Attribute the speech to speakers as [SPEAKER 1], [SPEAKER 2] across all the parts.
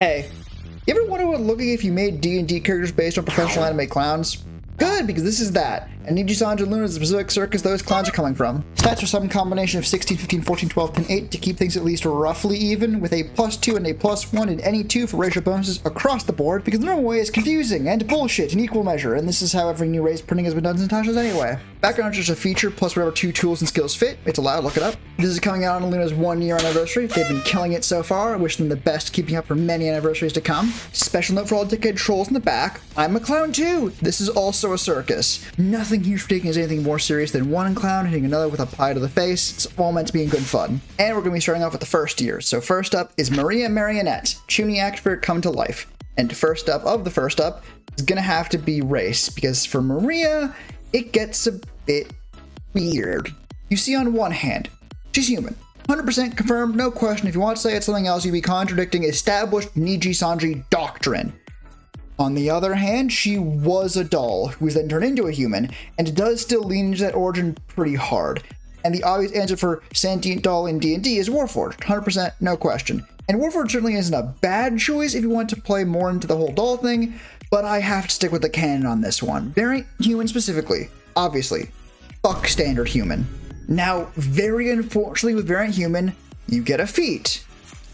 [SPEAKER 1] Hey, you ever wonder what it would look like if you made D&D characters based on professional anime clowns? Good, because this is that. And Nijisanji Iluna is the specific circus those clowns are coming from. Stats are some combination of 16, 15, 14, 12, and 8 to keep things at least roughly even, with a +2 and a +1 in any 2 for racial bonuses across the board, because the normal way is confusing and bullshit in equal measure, and this is how every new race printing has been done since Tasha's anyway. Background is just a feature plus whatever 2 tools and skills fit. It's allowed, look it up. This is coming out on Iluna's 1-year anniversary. They've been killing it so far. I wish them the best, keeping up for many anniversaries to come. Special note for all dickhead trolls in the back. I'm a clown too. This is also a circus. Nothing here for taking is anything more serious than one clown hitting another with a pie to the face. It's all meant to be in good fun. And we're going to be starting off with the first year. So first up is Maria Marionette, Chuny activator come to life. And first up of the first up is going to have to be race, because for Maria, it gets a bit weird. You see, on one hand, she's human. 100% confirmed, no question. If you want to say it's something else, you'd be contradicting established Nijisanji doctrine. On the other hand, she was a doll, who was then turned into a human, and it does still lean into that origin pretty hard. And the obvious answer for sentient doll in D&D is Warforged, 100% no question. And Warforged certainly isn't a bad choice if you want to play more into the whole doll thing, but I have to stick with the canon on this one. Variant human specifically, obviously. Fuck standard human. Now, very unfortunately with variant human, you get a feat.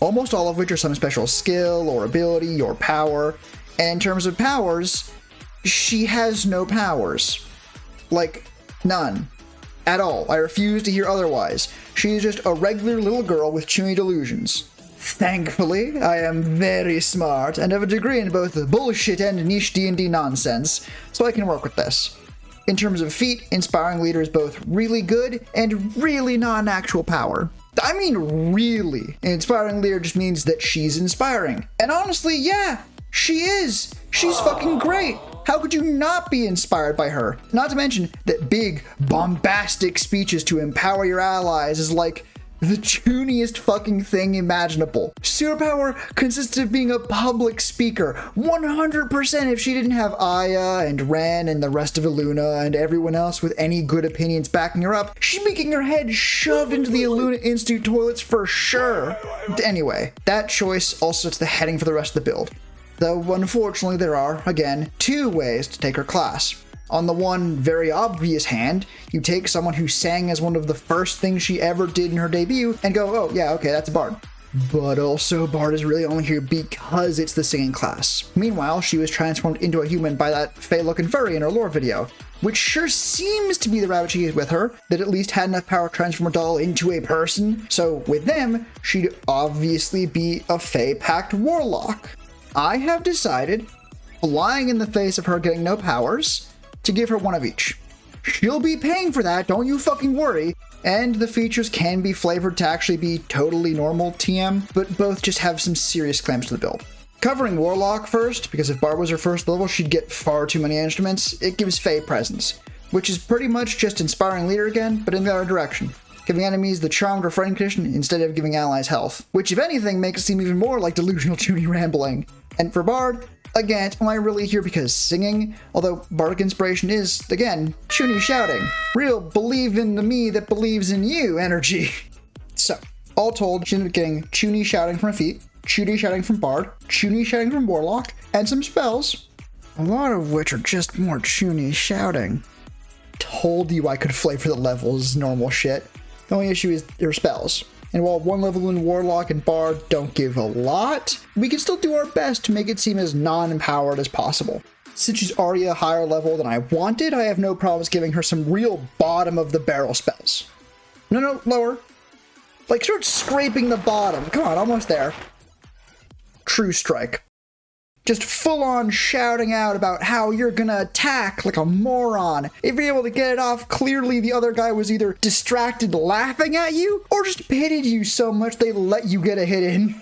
[SPEAKER 1] Almost all of which are some special skill or ability or power. And in terms of powers, she has no powers. Like, none. At all. I refuse to hear otherwise. She is just a regular little girl with Chuny delusions. Thankfully, I am very smart and have a degree in both bullshit and niche D&D nonsense, so I can work with this. In terms of feat, Inspiring Leader is both really good and really not an actual power. I mean really. Inspiring Leader just means that she's inspiring. And honestly, yeah, she is. She's fucking great. How could you not be inspired by her? Not to mention that big, bombastic speeches to empower your allies is like the chuniest fucking thing imaginable. Superpower consists of being a public speaker. 100% if she didn't have Aya and Ren and the rest of Iluna and everyone else with any good opinions backing her up, she'd be getting her head shoved into the Iluna Institute toilets for sure. Anyway, that choice also sets the heading for the rest of the build. Though unfortunately there are, again, 2 ways to take her class. On the one very obvious hand, you take someone who sang as one of the first things she ever did in her debut and go, oh yeah, okay, that's a bard. But also, bard is really only here because it's the singing class. Meanwhile, she was transformed into a human by that fey-looking furry in her lore video, which sure seems to be the rabbit she is with her, that at least had enough power to transform a doll into a person, so with them, she'd obviously be a fey-packed warlock. I have decided, flying in the face of her getting no powers, to give her one of each. She'll be paying for that, don't you fucking worry, and the features can be flavored to actually be totally normal TM, but both just have some serious claims to the build. Covering Warlock first, because if Bard was her first level, she'd get far too many instruments. It gives Fey presence, which is pretty much just Inspiring Leader again, but in the other direction. Giving enemies the charmed or frightened condition instead of giving allies health, which if anything makes it seem even more like delusional Chuny rambling. And for Bard, again, am I really here because singing? Although Bardic Inspiration is, again, Chuny shouting. Real believe in the me that believes in you energy. So, all told, she ended up getting Chuny shouting from a feat, Chuny shouting from Bard, Chuny shouting from Warlock, and some spells. A lot of which are just more Chuny shouting. Told you I could flavor the levels, normal shit. The only issue is their spells. And while one level in Warlock and Bard don't give a lot, we can still do our best to make it seem as non-empowered as possible. Since she's already a higher level than I wanted, I have no problems giving her some real bottom-of-the-barrel spells. No, lower. Like, start scraping the bottom. Come on, almost there. True Strike. Just full-on shouting out about how you're gonna attack like a moron. If you're able to get it off, clearly the other guy was either distracted laughing at you, or just pitied you so much they let you get a hit in.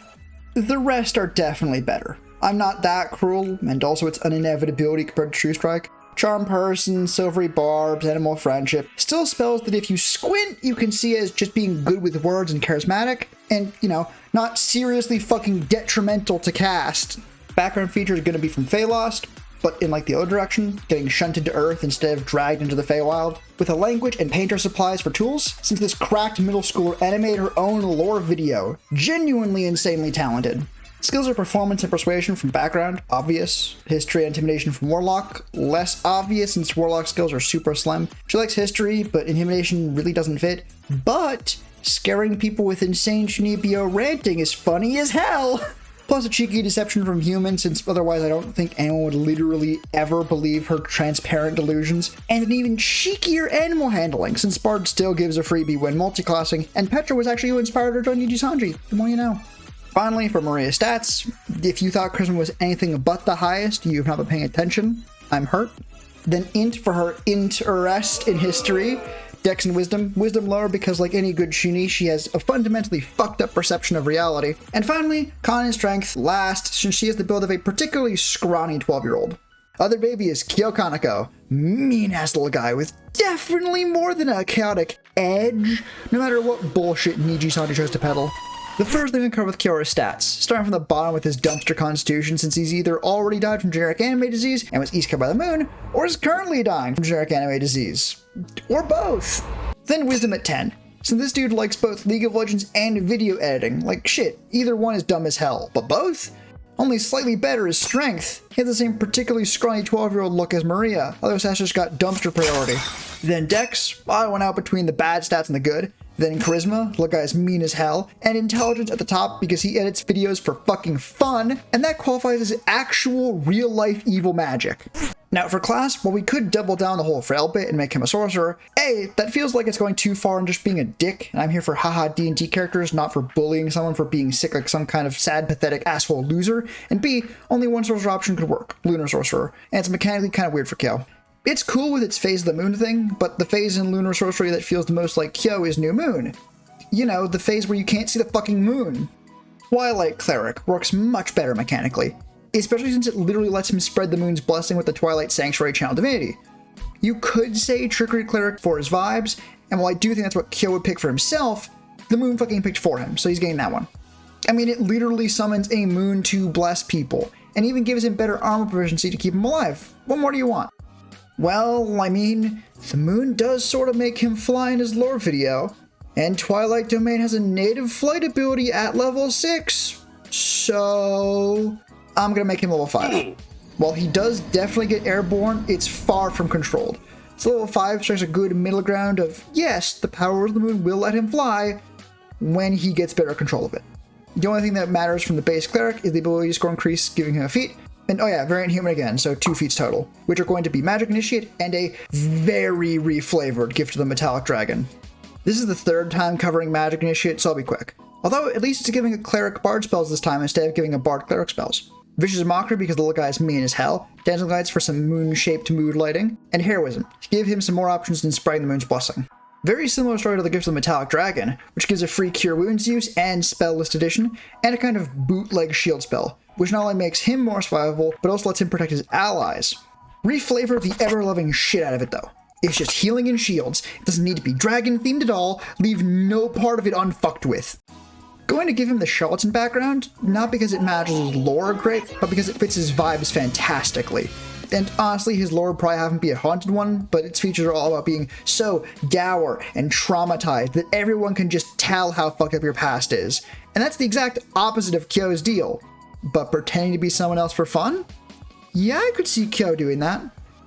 [SPEAKER 1] The rest are definitely better. I'm not that cruel, and also it's an inevitability compared to True Strike. Charm Person, Silvery Barbs, Animal Friendship, still spells that if you squint, you can see as just being good with words and charismatic, and, you know, not seriously fucking detrimental to cast. Background feature is going to be from Feylost, but in like the other direction, getting shunted to Earth instead of dragged into the Feywild. With a language and painter supplies for tools, since this cracked middle schooler animated her own lore video. Genuinely insanely talented. Skills are performance and persuasion from background, obvious. History and intimidation from warlock, less obvious since warlock skills are super slim. She likes history, but intimidation really doesn't fit. But scaring people with insane Shinibyo ranting is funny as hell! Plus a cheeky deception from human, since otherwise I don't think anyone would literally ever believe her transparent delusions. And an even cheekier animal handling, since Bard still gives a freebie when multiclassing, and Petra was actually who inspired her to join Nijisanji. The more you know. Finally, for Maria's stats, if you thought charisma was anything but the highest, you've not been paying attention. I'm hurt. Then int for her interest in history. Dex and wisdom. Wisdom lower because, like any good shini, she has a fundamentally fucked up perception of reality. And finally, con and strength last, since she has the build of a particularly scrawny 12-year-old. Other baby is Kyo Kaneko. Mean-ass little guy with definitely more than a chaotic edge, no matter what bullshit Nijisanji tries to peddle. The first thing we cover with Kyo are stats, starting from the bottom with his dumpster constitution, since he's either already died from generic anime disease and was isekai by the moon, or is currently dying from generic anime disease. Or both. Then wisdom at 10. Since this dude likes both League of Legends and video editing, like shit, either one is dumb as hell, but both? Only slightly better is strength. He has the same particularly scrawny 12-year-old look as Maria, although Sasha just got dumpster priority. Then Dex, I went out between the bad stats and the good. Then charisma, the guy's mean as hell, and intelligence at the top because he edits videos for fucking fun, and that qualifies as actual real-life evil magic. Now for class, while we could double down the whole frail bit and make him a sorcerer, A, that feels like it's going too far and just being a dick, and I'm here for haha D&D characters, not for bullying someone for being sick like some kind of sad, pathetic asshole loser, and B, only one sorcerer option could work, Lunar Sorcerer, and it's mechanically kind of weird for Kyo. It's cool with its phase of the moon thing, but the phase in lunar sorcery that feels the most like Kyo is new moon. You know, the phase where you can't see the fucking moon. Twilight Cleric works much better mechanically, especially since it literally lets him spread the moon's blessing with the Twilight Sanctuary Channel Divinity. You could say Trickery Cleric for his vibes, and while I do think that's what Kyo would pick for himself, the moon fucking picked for him, so he's getting that one. I mean, it literally summons a moon to bless people, and even gives him better armor proficiency to keep him alive. What more do you want? Well, I mean, the moon does sort of make him fly in his lore video, and Twilight Domain has a native flight ability at level 6, so I'm gonna make him level 5. While he does definitely get airborne, it's far from controlled. So level 5 strikes a good middle ground of, yes, the power of the moon will let him fly when he gets better control of it. The only thing that matters from the base cleric is the ability to score increase, giving him a feat. And oh yeah, variant human again, so 2 feats total, which are going to be Magic Initiate and a very reflavored Gift of the Metallic Dragon. This is the third time covering Magic Initiate, so I'll be quick. Although at least it's giving a cleric bard spells this time instead of giving a bard cleric spells. Vicious Mockery because the little guy's mean as hell, Dancing Lights for some moon-shaped mood lighting, and Heroism to give him some more options than spreading the moon's blessing. Very similar story to the Gift of the Metallic Dragon, which gives a free Cure Wounds use and Spell List Edition, and a kind of bootleg shield spell, which not only makes him more survivable, but also lets him protect his allies. Reflavor the ever-loving shit out of it though. It's just healing and shields, it doesn't need to be dragon-themed at all, leave no part of it unfucked with. Going to give him the Charlatan background, not because it matches his lore great, but because it fits his vibes fantastically. And honestly, his lore would probably have him be a haunted one, but its features are all about being so dour and traumatized that everyone can just tell how fucked up your past is. And that's the exact opposite of Kyo's deal. But pretending to be someone else for fun? Yeah, I could see Kyo doing that.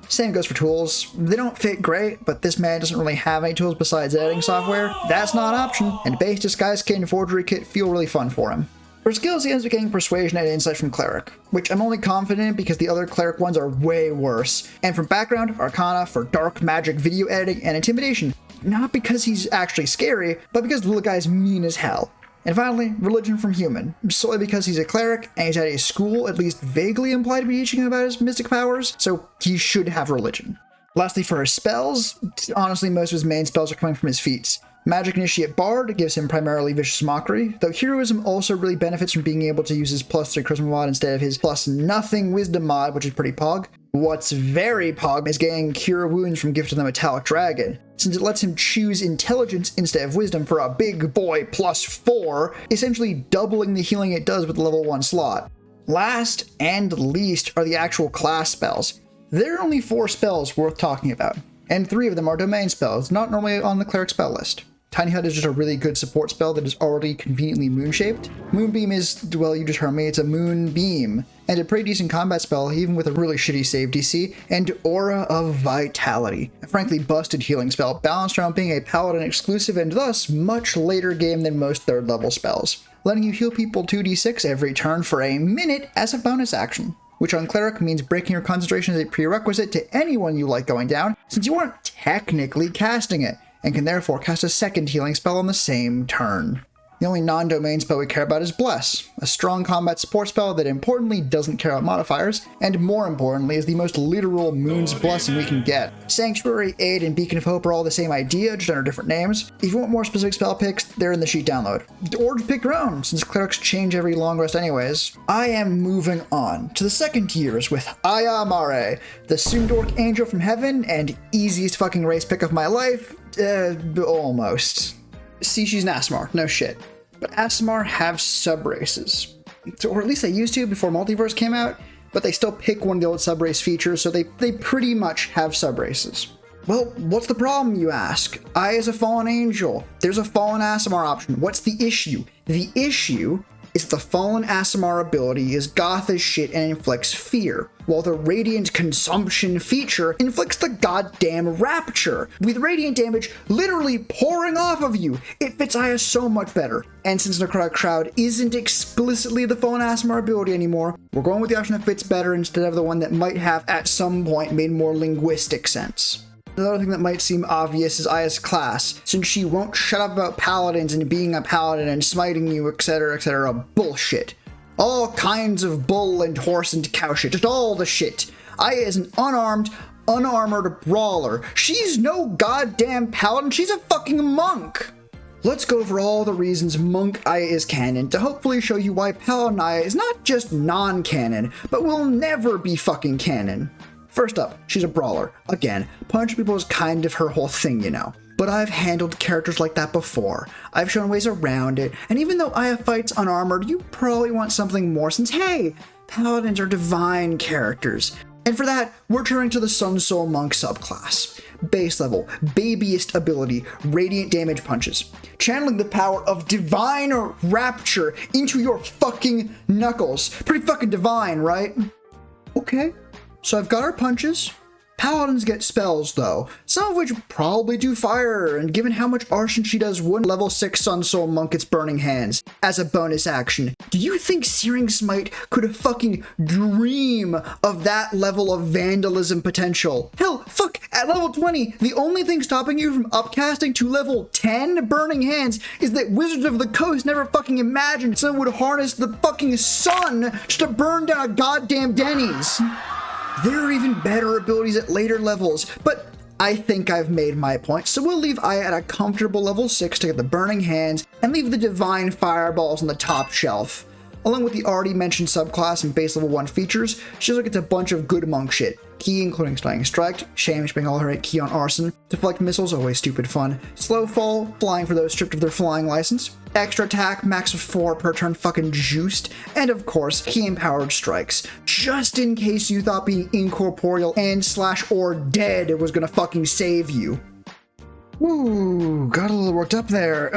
[SPEAKER 1] Same goes for tools. They don't fit great, but this man doesn't really have any tools besides editing software. That's not an option, and base disguise kit and forgery kit feel really fun for him. For skills, he ends up getting persuasion and insight from cleric, which I'm only confident in because the other cleric ones are way worse. And from background, arcana for dark magic video editing and intimidation, not because he's actually scary, but because the little guy's mean as hell. And finally, religion from human, solely because he's a cleric and he's at a school at least vaguely implied to be teaching him about his mystic powers, so he should have religion. Lastly, for his spells, honestly most of his main spells are coming from his feats. Magic Initiate Bard gives him primarily Vicious Mockery, though Heroism also really benefits from being able to use his +3 Charisma mod instead of his +0 Wisdom mod, which is pretty pog. What's very pog is getting Cure Wounds from Gift of the Metallic Dragon, since it lets him choose Intelligence instead of Wisdom for a big boy +4, essentially doubling the healing it does with the level 1 slot. Last and least are the actual class spells. There are only 4 spells worth talking about, and 3 of them are domain spells, not normally on the cleric spell list. Tiny Hut is just a really good support spell that is already conveniently moon-shaped. Moonbeam is, well, you just heard me, it's a moonbeam, and a pretty decent combat spell, even with a really shitty save DC, and Aura of Vitality, a frankly busted healing spell, balanced around being a paladin exclusive and thus much later game than most 3rd level spells, letting you heal people 2d6 every turn for a minute as a bonus action, which on Cleric means breaking your concentration is a prerequisite to anyone you like going down, since you aren't technically casting it, and can therefore cast a second healing spell on the same turn. The only non-domain spell we care about is Bless, a strong combat support spell that importantly doesn't care about modifiers, and more importantly is the most literal Moon's Blessing we can get. Sanctuary, Aid, and Beacon of Hope are all the same idea, just under different names. If you want more specific spell picks, they're in the sheet download. Or just pick your own, since clerics change every long rest anyways. I am moving on to the second tiers with Aya Mare, the Sundork Angel from Heaven, and easiest fucking race pick of my life, almost. See, she's an Aasimar, no shit. But Aasimar have sub-races. Or at least they used to before Multiverse came out, but they still pick one of the old sub-race features, so they pretty much have sub-races. Well, what's the problem, you ask? I is a fallen angel. There's a fallen Aasimar option. What's the issue? The issue is the fallen Aasimar ability is goth as shit and inflicts fear, while the radiant consumption feature inflicts the goddamn rapture, with radiant damage literally pouring off of you. It fits Aya so much better. And since Necrotic Shroud isn't explicitly the fallen Aasimar ability anymore, we're going with the option that fits better instead of the one that might have at some point made more linguistic sense. Another thing that might seem obvious is Aya's class, since she won't shut up about paladins and being a paladin and smiting you, etc. Bullshit. All kinds of bull and horse and cow shit, just all the shit. Aya is an unarmed, unarmored brawler. She's no goddamn paladin, she's a fucking monk. Let's go over all the reasons Monk Aya is canon to hopefully show you why Paladin Aya is not just non-canon, but will never be fucking canon. First up, she's a brawler. Again, punch people is kind of her whole thing, you know. But I've handled characters like that before. I've shown ways around it, and even though Aya fights unarmored, you probably want something more since, hey, paladins are divine characters. And for that, we're turning to the Sun Soul Monk subclass. Base level, babyest ability, radiant damage punches. Channeling the power of divine rapture into your fucking knuckles. Pretty fucking divine, right? Okay. So I've got our punches. Paladins get spells though, some of which probably do fire, and given how much arson she does, one level 6 Sun Soul Monk gets Burning Hands as a bonus action. Do you think Searing Smite could fucking dream of that level of vandalism potential? Hell, fuck, at level 20, the only thing stopping you from upcasting to level 10 Burning Hands is that Wizards of the Coast never fucking imagined someone would harness the fucking sun just to burn down a goddamn Denny's. There are even better abilities at later levels, but I think I've made my point, so we'll leave Aya at a comfortable level 6 to get the Burning Hands, and leave the Divine Fireballs on the top shelf. Along with the already mentioned subclass and base level 1 features, she also gets a bunch of good monk shit. Key including Stunning Strike, Shame spending all her 8 key on Arson, Deflect Missiles, always stupid fun, Slow Fall, Flying for those stripped of their flying license, Extra Attack, max of 4 per turn fucking juiced, and of course, Key Empowered Strikes, just in case you thought being incorporeal and / or dead was gonna fucking save you. Ooh, got a little worked up there.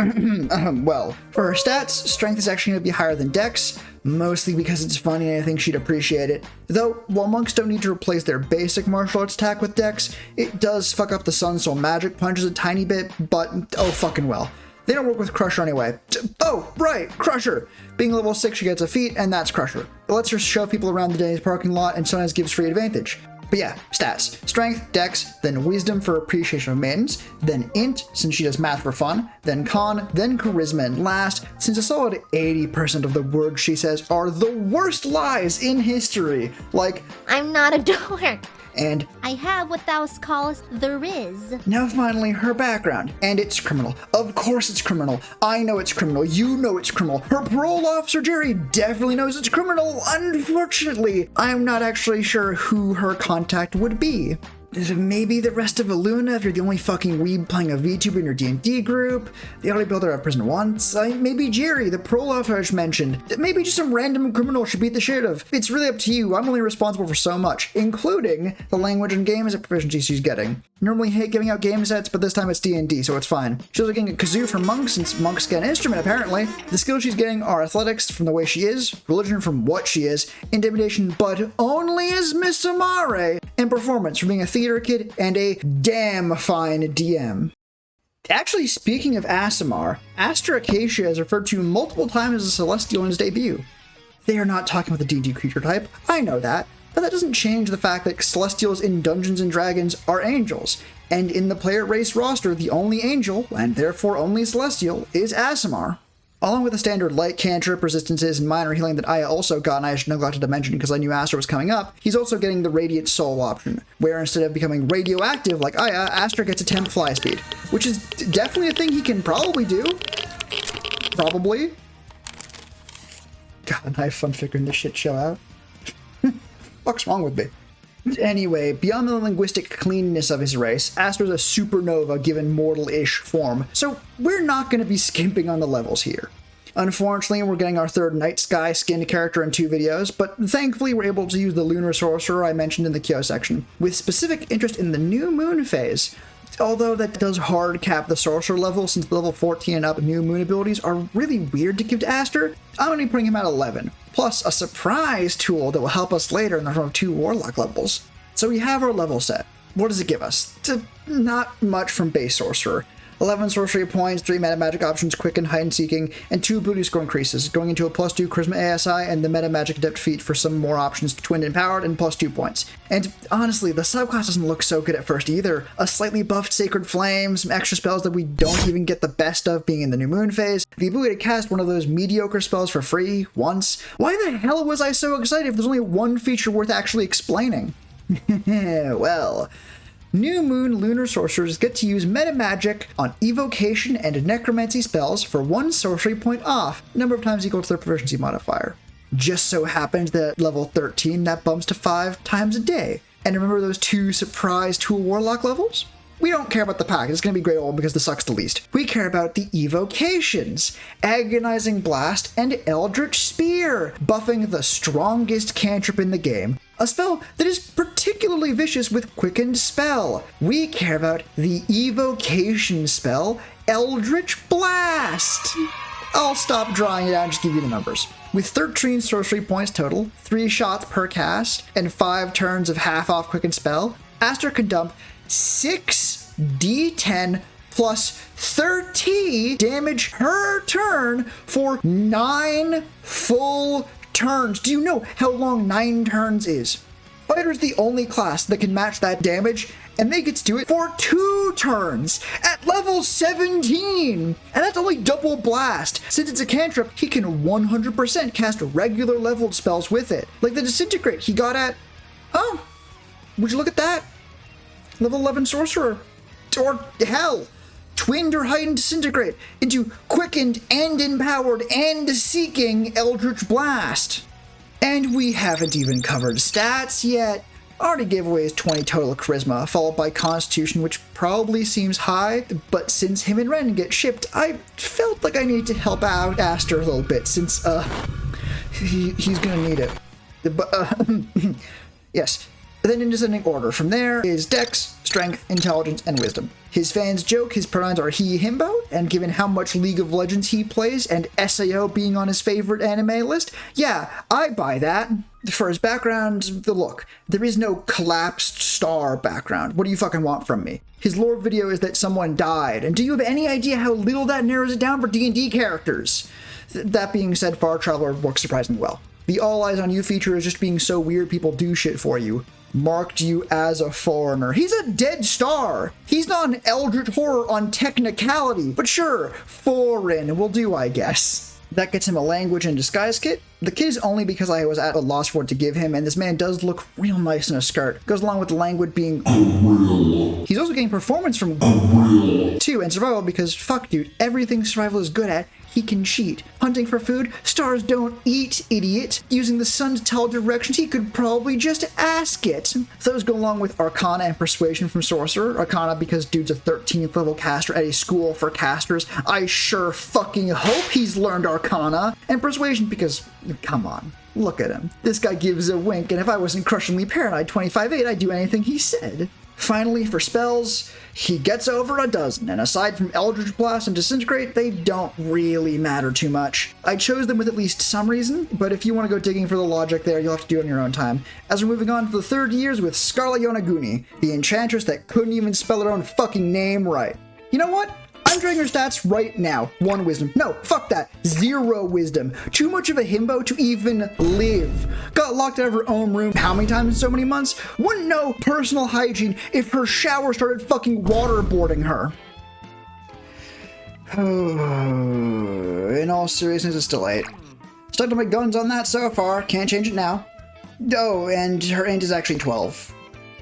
[SPEAKER 1] Well, for her stats, strength is actually going to be higher than dex, mostly because it's funny and I think she'd appreciate it. Though, while monks don't need to replace their basic martial arts attack with dex, it does fuck up the Sun Soul magic punches a tiny bit, but oh fucking well. They don't work with Crusher anyway. Oh, right, Crusher! Being level 6, she gets a feat, and that's Crusher. It lets her shove people around the Denny's parking lot and sometimes gives free advantage. But yeah, stats. Strength, dex, then wisdom for appreciation of maidens, then int, since she does math for fun, then con, then charisma, and last, since a solid 80% of the words she says are the worst lies in history, like,
[SPEAKER 2] I'm not a dork.
[SPEAKER 1] And
[SPEAKER 2] I have what thou callest the riz.
[SPEAKER 1] Now finally, her background. And it's criminal. Of course it's criminal. I know it's criminal. You know it's criminal. Her parole officer, Jerry, definitely knows it's criminal. Unfortunately, I'm not actually sure who her contact would be. Maybe the rest of Iluna if you're the only fucking weeb playing a VTuber in your D&D group. The only builder I've prison once. Maybe Jerry, the prolog I just mentioned. Maybe just some random criminal should beat the shit of. It's really up to you. I'm only responsible for so much, including the language and games proficiency she's getting. Normally hate giving out game sets, but this time it's D&D, so it's fine. She's also getting a kazoo from monks, since monks get an instrument apparently. The skills she's getting are athletics from the way she is, religion from what she is, intimidation but only as Miss Amare, and performance from being a theater kid and a damn fine DM. Actually, speaking of Aasimar, Aster Acacia is referred to multiple times as a Celestial in his debut. They are not talking about the D&D creature type, I know that, but that doesn't change the fact that Celestials in Dungeons & Dragons are angels, and in the player race roster, the only angel, and therefore only Celestial, is Aasimar. Along with the standard light cantrip, resistances, and minor healing that Aya also got, and I neglected to mention because I knew Aster was coming up, he's also getting the Radiant Soul option, where instead of becoming radioactive like Aya, Aster gets a temp fly speed, which is definitely a thing he can probably do. Probably. God, I have fun figuring this shit show out. What's wrong with me? Anyway, beyond the linguistic cleanness of his race, Aster's a supernova given mortal-ish form, so we're not going to be skimping on the levels here. Unfortunately, we're getting our third Night Sky skinned character in 2 videos, but thankfully we're able to use the Lunar Sorcerer I mentioned in the Kyo section, with specific interest in the New Moon phase. Although that does hard cap the Sorcerer level, since the level 14 and up New Moon abilities are really weird to give to Aster, I'm going to be putting him at 11. Plus a surprise tool that will help us later in the form of 2 Warlock levels. So we have our level set. What does it give us? Not much from base Sorcerer. 11 sorcery points, 3 meta magic options, quick and hide and seeking, and 2 ability score increases, going into a +2 charisma ASI and the meta magic adept feat for some more options, twinned and powered, and +2 points. And honestly, the subclass doesn't look so good at first either. A slightly buffed Sacred Flame, some extra spells that we don't even get the best of being in the New Moon phase, the ability to cast one of those mediocre spells for free, once. Why the hell was I so excited if there's only one feature worth actually explaining? Well, New Moon Lunar Sorcerers get to use meta magic on evocation and necromancy spells for 1 sorcery point off, number of times equal to their proficiency modifier. Just so happens that at level 13 that bumps to 5 times a day. And remember those 2 surprise tool warlock levels? We don't care about the pack, it's going to be great old because this sucks the least. We care about the evocations, Agonizing Blast and Eldritch Spear, buffing the strongest cantrip in the game, a spell that is particularly vicious with Quickened Spell. We care about the evocation spell, Eldritch Blast. I'll stop drawing it out and just give you the numbers. With 13 sorcery points total, 3 shots per cast, and 5 turns of half-off Quickened Spell, Aster can dump 6d10 plus 30 damage per turn for 9 full turns. Do you know how long 9 turns is? Fighter's the only class that can match that damage, and they get to do it for 2 turns at level 17! And that's only double blast. Since it's a cantrip, he can 100% cast regular leveled spells with it. Like the Disintegrate he got at... Oh, would you look at that? Level 11 Sorcerer. Or hell, twinned or heightened Disintegrate into Quickened and Empowered and Seeking Eldritch Blast. And we haven't even covered stats yet. Already gave away his 20 total charisma, followed by Constitution, which probably seems high, but since him and Ren get shipped, I felt like I needed to help out Aster a little bit, since, he's gonna need it. But, yes. Then in descending order from there is Dex, Strength, Intelligence, and Wisdom. His fans joke his pronouns are he, himbo, and given how much League of Legends he plays and SAO being on his favorite anime list, yeah, I buy that. For his background, the look. There is no collapsed star background. What do you fucking want from me? His lore video is that someone died, and do you have any idea how little that narrows it down for D&D characters? That being said, Far Traveler works surprisingly well. The All Eyes on You feature is just being so weird people do shit for you. Marked you as a foreigner. He's a dead star. He's not an eldritch horror on technicality, but sure, foreign will do, I guess. That gets him a language and disguise kit. The kit is only because I was at a loss for what to give him, and this man does look real nice in a skirt. Goes along with the language being real. He's also getting performance from too, and survival because fuck dude, everything survival is good at, he can cheat. Hunting for food, stars don't eat, idiot. Using the sun to tell directions, he could probably just ask it. Those go along with Arcana and Persuasion from Sorcerer. Arcana because dude's a 13th level caster at a school for casters. I sure fucking hope he's learned Arcana. And Persuasion because, come on, look at him. This guy gives a wink, and if I wasn't crushingly paranoid 25/8, I'd do anything he said. Finally, for spells, he gets over a dozen, and aside from Eldritch Blast and Disintegrate, they don't really matter too much. I chose them with at least some reason, but if you want to go digging for the logic there, you'll have to do it on your own time. As we're moving on to the third years with Scarle Yonaguni, the enchantress that couldn't even spell her own fucking name right. You know what? I'm drawing her stats right now. 1 wisdom. No, fuck that. 0 wisdom. Too much of a himbo to even live. Got locked out of her own room how many times in so many months? Wouldn't know personal hygiene if her shower started fucking waterboarding her. In all seriousness, it's still 8. Stuck to my guns on that so far. Can't change it now. Oh, and her int is actually 12.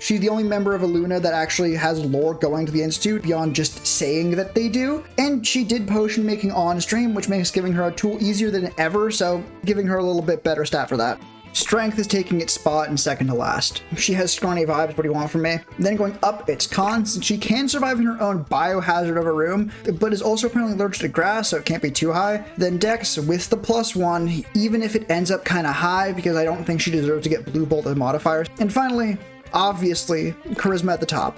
[SPEAKER 1] She's the only member of Iluna that actually has lore going to the Institute beyond just saying that they do. And she did potion making on stream, which makes giving her a tool easier than ever, so giving her a little bit better stat for that. Strength is taking its spot in second to last. She has scrawny vibes, what do you want from me? Then going up, it's cons, and she can survive in her own biohazard of a room, but is also apparently allergic to grass, so it can't be too high. Then dex with the +1, even if it ends up kinda high, because I don't think she deserves to get blue bolt as modifiers. And finally, obviously, charisma at the top.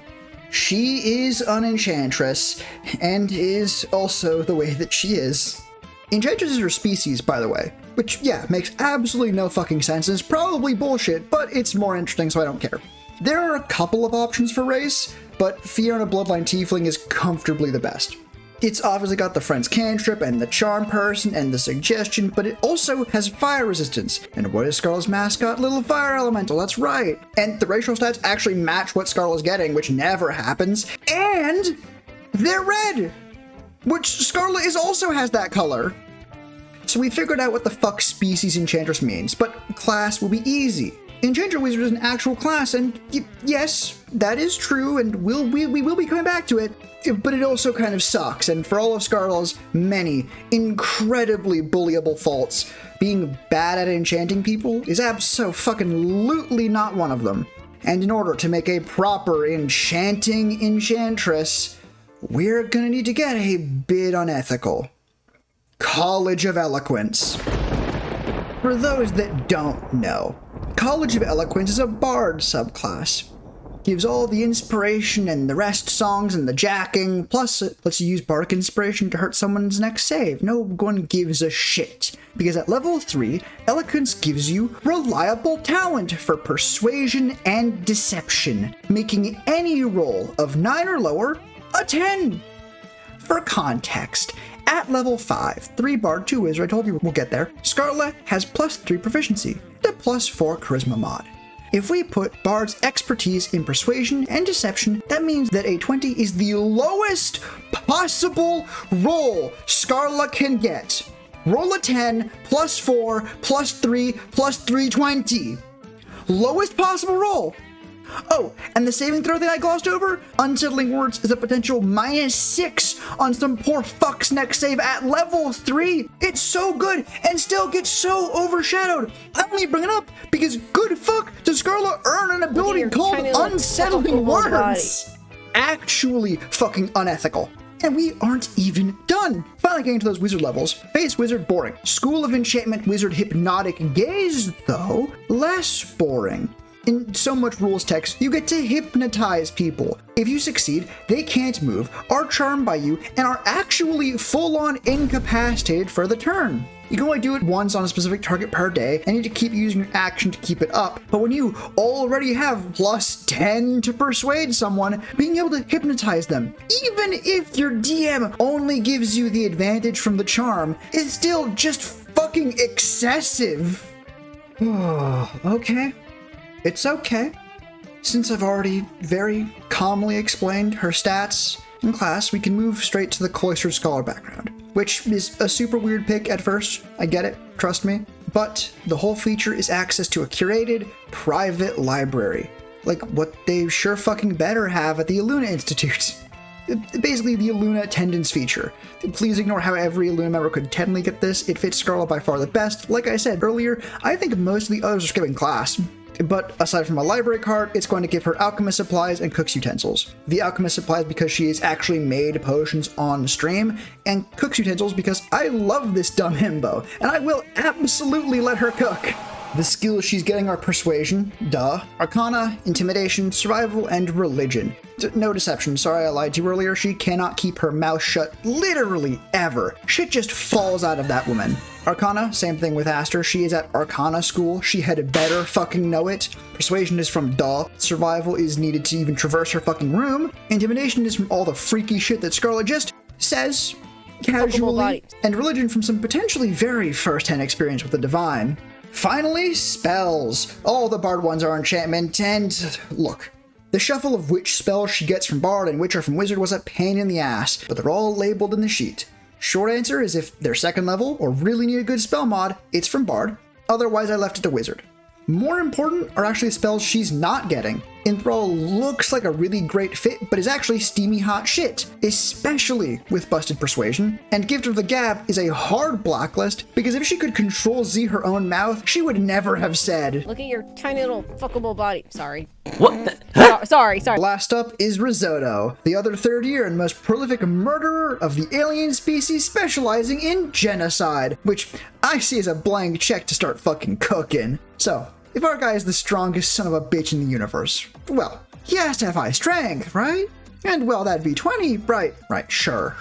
[SPEAKER 1] She is an enchantress, and is also the way that she is. Enchantress is her species, by the way, which, yeah, makes absolutely no fucking sense and is probably bullshit, but it's more interesting, so I don't care. There are a couple of options for race, but Fiona Bloodline Tiefling is comfortably the best. It's obviously got the Friend's Cantrip and the Charm Person and the Suggestion, but it also has fire resistance. And what is Scarle's mascot? Little Fire Elemental, that's right. And the racial stats actually match what Scarle is getting, which never happens. And they're red, which Scarle also has that color. So we figured out what the fuck species Enchantress means, but class will be easy. Enchanter Wizard is an actual class, and yes, that is true, and we will be coming back to it. But it also kind of sucks, and for all of Scarle's many incredibly bullyable faults, being bad at enchanting people is abso-fucking-lutely not one of them. And in order to make a proper enchanting enchantress, we're gonna need to get a bit unethical. College of Eloquence. For those that don't know, College of Eloquence is a bard subclass. Gives all the inspiration and the rest songs and the jacking, plus it lets you use bardic inspiration to hurt someone's next save. No one gives a shit. Because at level 3, Eloquence gives you reliable talent for persuasion and deception, making any roll of 9 or lower a 10. For context, at level 5, 3 bard, 2 wizard, I told you we'll get there, Scarle has +3 proficiency, the +4 charisma mod. If we put Bard's expertise in persuasion and deception, that means that a 20 is the lowest possible roll Scarle can get. Roll a 10, +4, +3, +3, 20. Lowest possible roll. Oh, and the saving throw that I glossed over? Unsettling Words is a potential -6 on some poor fuck's next save at level 3. It's so good and still gets so overshadowed. I only bring it up because good fuck does Scarle earn an ability called Unsettling Words. Actually fucking unethical. And we aren't even done. Finally getting to those wizard levels. Base Wizard, boring. School of Enchantment Wizard, Hypnotic Gaze, though, less boring. In so much rules text, you get to hypnotize people. If you succeed, they can't move, are charmed by you, and are actually full-on incapacitated for the turn. You can only do it once on a specific target per day, and need to keep using your action to keep it up. But when you already have +10 to persuade someone, being able to hypnotize them, even if your DM only gives you the advantage from the charm, is still just fucking excessive. Okay. It's okay. Since I've already very calmly explained her stats in class, we can move straight to the cloistered scholar background, which is a super weird pick at first. I get it, trust me. But the whole feature is access to a curated, private library, like what they sure fucking better have at the Iluna Institute. Basically the Iluna attendance feature. Please ignore how every Iluna member could technically get this. It fits Scarle by far the best. Like I said earlier, I think most of the others are skipping class. But aside from a library card, it's going to give her alchemist supplies and cook's utensils. The alchemist supplies because she has actually made potions on stream, and cook's utensils because I love this dumb himbo, and I will absolutely let her cook. The skills she's getting are persuasion, duh, arcana, intimidation, survival, and religion. No deception, sorry I lied to you earlier, she cannot keep her mouth shut literally ever. Shit just falls out of that woman. Arcana, same thing with Aster, she is at Arcana school, she had better fucking know it. Persuasion is from duh, survival is needed to even traverse her fucking room, intimidation is from all the freaky shit that Scarle just says casually, and religion from some potentially very first-hand experience with the divine. Finally, spells. All the Bard ones are enchantment, and look, the shuffle of which spells she gets from Bard and which are from Wizard was a pain in the ass, but they're all labeled in the sheet. Short answer is if they're second level or really need a good spell mod, it's from Bard, otherwise I left it to Wizard. More important are actually spells she's not getting. Enthrall looks like a really great fit, but is actually steamy hot shit, especially with Busted Persuasion, and Gift of the Gab is a hard blacklist because if she could Control Z her own mouth, she would never have said,
[SPEAKER 3] "Look at your tiny little fuckable body." Sorry.
[SPEAKER 4] What the?
[SPEAKER 3] Sorry.
[SPEAKER 1] Last up is Risotto, the other third year and most prolific murderer of the alien species specializing in genocide, which I see as a blank check to start fucking cooking. So, if our guy is the strongest son of a bitch in the universe, well, he has to have high strength, right? And well, that'd be 20, right, sure.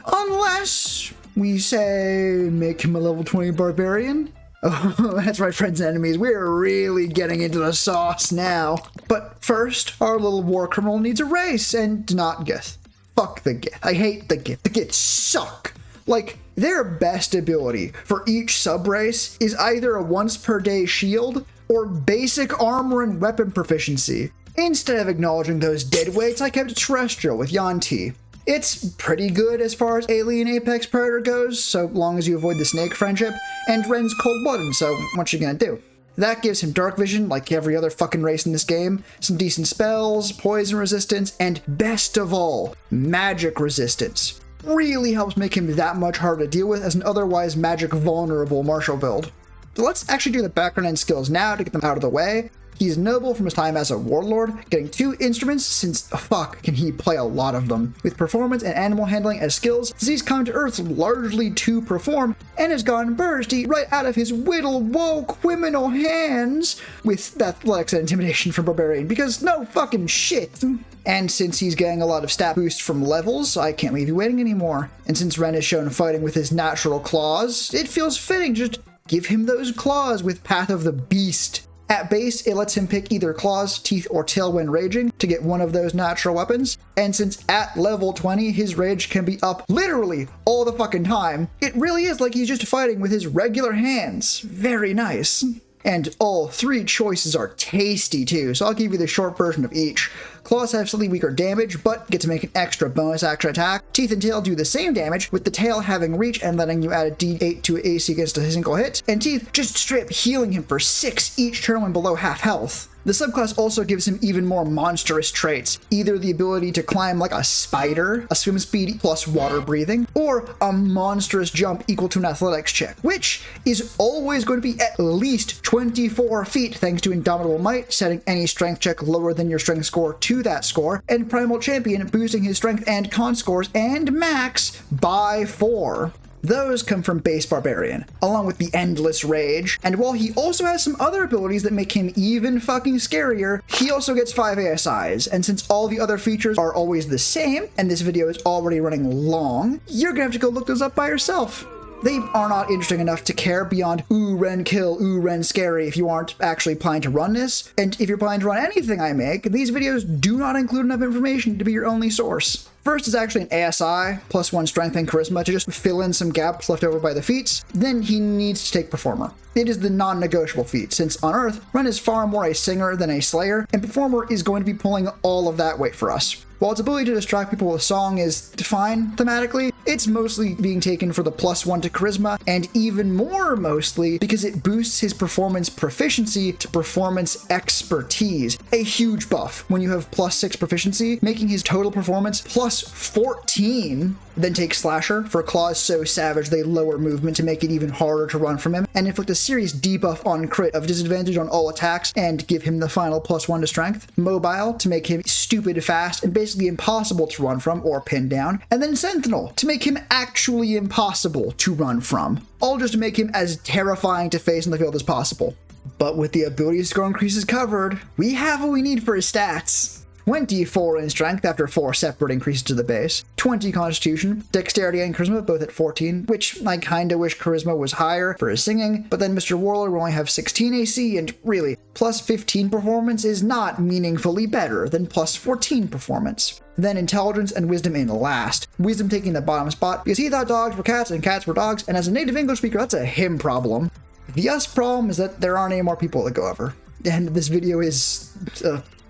[SPEAKER 1] Unless we say make him a level 20 barbarian. Oh, that's right, friends and enemies, we're really getting into the sauce now. But first, our little war criminal needs a race, and not Gith. Fuck the Gith. I hate the Gith. The Giths suck. Like, their best ability for each sub-race is either a once-per-day shield or basic armor and weapon proficiency. Instead of acknowledging those deadweights, I kept it terrestrial with Yuan-Ti. It's pretty good as far as alien apex predator goes, so long as you avoid the snake friendship, and Ren's cold-blooded, so what you gonna do? That gives him dark vision like every other fucking race in this game, some decent spells, poison resistance, and best of all, magic resistance. Really helps make him that much harder to deal with as an otherwise magic vulnerable martial build. So let's actually do the background and skills now to get them out of the way. He's noble from his time as a warlord, getting 2 instruments since fuck can he play a lot of them. With performance and animal handling as skills, he's come to Earth largely to perform and has gone bursty right out of his whittle woke criminal hands with athletics and intimidation from barbarian because no fucking shit. And since he's getting a lot of stat boosts from levels, I can't leave you waiting anymore. And since Ren is shown fighting with his natural claws, it feels fitting to just give him those claws with Path of the Beast. At base, it lets him pick either claws, teeth, or tail when raging to get one of those natural weapons. And since at level 20, his rage can be up literally all the fucking time, it really is like he's just fighting with his regular hands. Very nice. And all 3 choices are tasty too, so I'll give you the short version of each. Claws have slightly weaker damage, but get to make an extra bonus action attack. Teeth and tail do the same damage, with the tail having reach and letting you add a d8 to AC against a single hit, and teeth just straight up healing him for 6 each turn when below half health. The subclass also gives him even more monstrous traits, either the ability to climb like a spider, a swim speed plus water breathing, or a monstrous jump equal to an athletics check, which is always going to be at least 24 feet thanks to Indomitable Might, setting any strength check lower than your strength score to that score, and Primal Champion boosting his strength and con scores and max by 4. Those come from base Barbarian, along with the Endless Rage, and while he also has some other abilities that make him even fucking scarier, he also gets 5 ASIs, and since all the other features are always the same, and this video is already running long, you're gonna have to go look those up by yourself. They are not interesting enough to care beyond ooh Ren kill, ooh Ren scary if you aren't actually planning to run this, and if you're planning to run anything I make, these videos do not include enough information to be your only source. First is actually an ASI, plus 1 strength and charisma to just fill in some gaps left over by the feats. Then he needs to take Performer. It is the non-negotiable feat, since on Earth, Ren is far more a singer than a slayer, and Performer is going to be pulling all of that weight for us. While its ability to distract people with song is fine thematically, it's mostly being taken for the +1 to charisma, and even more mostly because it boosts his performance proficiency to performance expertise, a huge buff when you have +6 proficiency, making his total performance +14. Then take Slasher for claws so savage they lower movement to make it even harder to run from him, and inflict a serious debuff on crit of disadvantage on all attacks and give him the final +1 to strength. Mobile to make him stupid fast and basically impossible to run from or pin down, and then Sentinel to make him actually impossible to run from. All just to make him as terrifying to face in the field as possible. But with the ability score increases covered, we have what we need for his stats. 24 in strength after 4 separate increases to the base, 20 constitution, dexterity and charisma both at 14, which I kinda wish charisma was higher for his singing, but then Mr. Warlord will only have 16 AC, and really, +15 performance is not meaningfully better than +14 performance. Then intelligence and wisdom in last. Wisdom taking the bottom spot because he thought dogs were cats and cats were dogs, and as a native English speaker, that's a him problem. The us problem is that there aren't any more people to go over, and this video is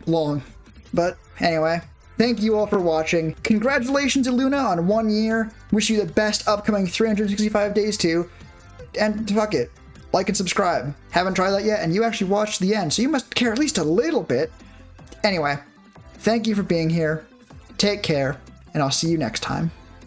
[SPEAKER 1] long. But anyway, thank you all for watching. Congratulations, Iluna, on 1 year. Wish you the best upcoming 365 days too. And fuck it, like and subscribe. Haven't tried that yet, and you actually watched the end, so you must care at least a little bit. Anyway, thank you for being here. Take care, and I'll see you next time.